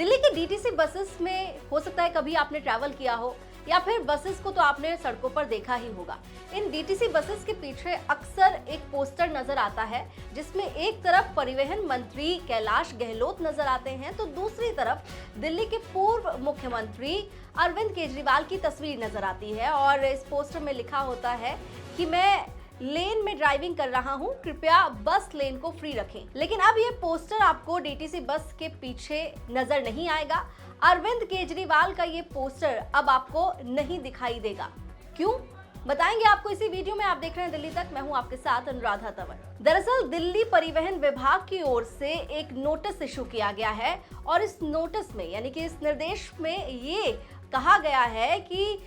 दिल्ली की DTC buses में हो सकता है कभी आपने ट्रैवल किया हो या फिर बसेस को तो आपने सड़कों पर देखा ही होगा। इन डीटीसी बसेस के पीछे अक्सर एक पोस्टर नजर आता है जिसमें एक तरफ परिवहन मंत्री कैलाश गहलोत नजर आते हैं तो दूसरी तरफ दिल्ली के पूर्व मुख्यमंत्री अरविंद केजरीवाल की तस्वीर नजर आती है और इस पोस्टर में लिखा होता है कि मैं लेन में ड्राइविंग कर रहा हूं, कृपया बस लेन को फ्री रखें। लेकिन अब ये पोस्टर आपको डीटीसी बस के पीछे नजर नहीं आएगा। अरविंद केजरीवाल का ये पोस्टर अब आपको नहीं दिखाई देगा। क्यों? बताएंगे आपको इसी वीडियो में। आप देख रहे हैं दिल्ली तक, मैं हूं आपके साथ अनुराधा तंवर। दरअसल दिल्ली परिवहन विभाग की ओर से एक नोटिस इशू किया गया है और इस नोटिस में यानी कि इस निर्देश में ये कहा गया है कि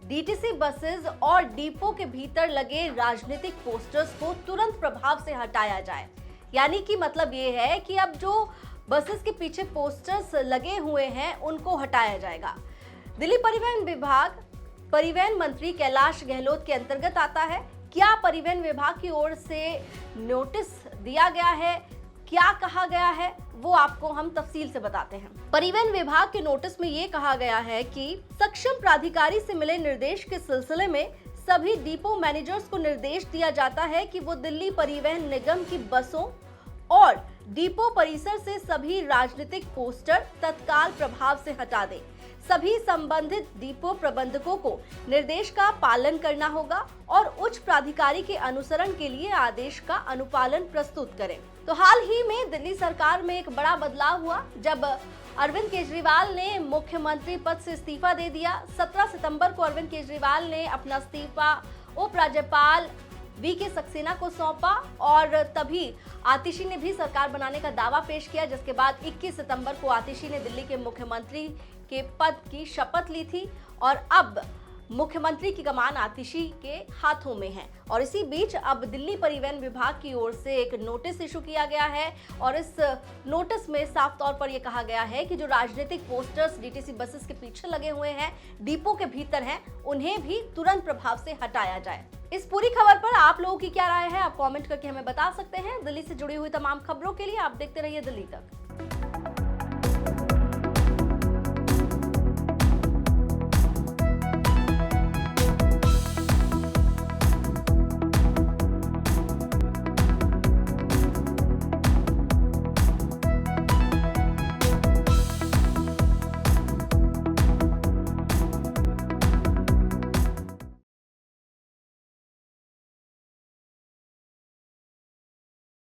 डीटीसी बसेस और डिपो के भीतर लगे राजनीतिक पोस्टर्स को तुरंत प्रभाव से हटाया जाए। यानी कि मतलब ये है कि अब जो बसेस के पीछे पोस्टर्स लगे हुए हैं उनको हटाया जाएगा। दिल्ली परिवहन विभाग परिवहन मंत्री कैलाश गहलोत के अंतर्गत आता है। क्या परिवहन विभाग की ओर से नोटिस दिया गया है, क्या कहा गया है, वो आपको हम तफसील से बताते हैं। परिवहन विभाग के नोटिस में ये कहा गया है कि सक्षम प्राधिकारी से मिले निर्देश के सिलसिले में सभी डिपो मैनेजर्स को निर्देश दिया जाता है कि वो दिल्ली परिवहन निगम की बसों और डिपो परिसर से सभी राजनीतिक पोस्टर तत्काल प्रभाव से हटा दें। सभी संबंधित डिपो प्रबंधकों को निर्देश का पालन करना होगा और उच्च प्राधिकारी के अनुसरण के लिए आदेश का अनुपालन प्रस्तुत करें। तो हाल ही में दिल्ली सरकार में एक बड़ा बदलाव हुआ जब अरविंद केजरीवाल ने मुख्यमंत्री पद से इस्तीफा दे दिया। 17 सितंबर को अरविंद केजरीवाल ने अपना इस्तीफा उपराज्यपाल वीके सक्सेना को सौंपा और तभी आतिशी ने भी सरकार बनाने का दावा पेश किया, जिसके बाद 21 सितंबर को आतिशी ने दिल्ली के मुख्यमंत्री के पद की शपथ ली थी और अब मुख्यमंत्री की कमान आतिशी के हाथों में है। और इसी बीच अब दिल्ली परिवहन विभाग की ओर से एक नोटिस इशू किया गया है और इस नोटिस में साफ तौर पर यह कहा गया है कि जो राजनीतिक पोस्टर्स डीटीसी बसेस के पीछे लगे हुए हैं, डिपो के भीतर हैं, उन्हें भी तुरंत प्रभाव से हटाया जाए। इस पूरी खबर पर आप लोगों की क्या राय है, आप कमेंट करके हमें बता सकते हैं। दिल्ली से जुड़ी हुई तमाम खबरों के लिए आप देखते रहिए दिल्ली तक।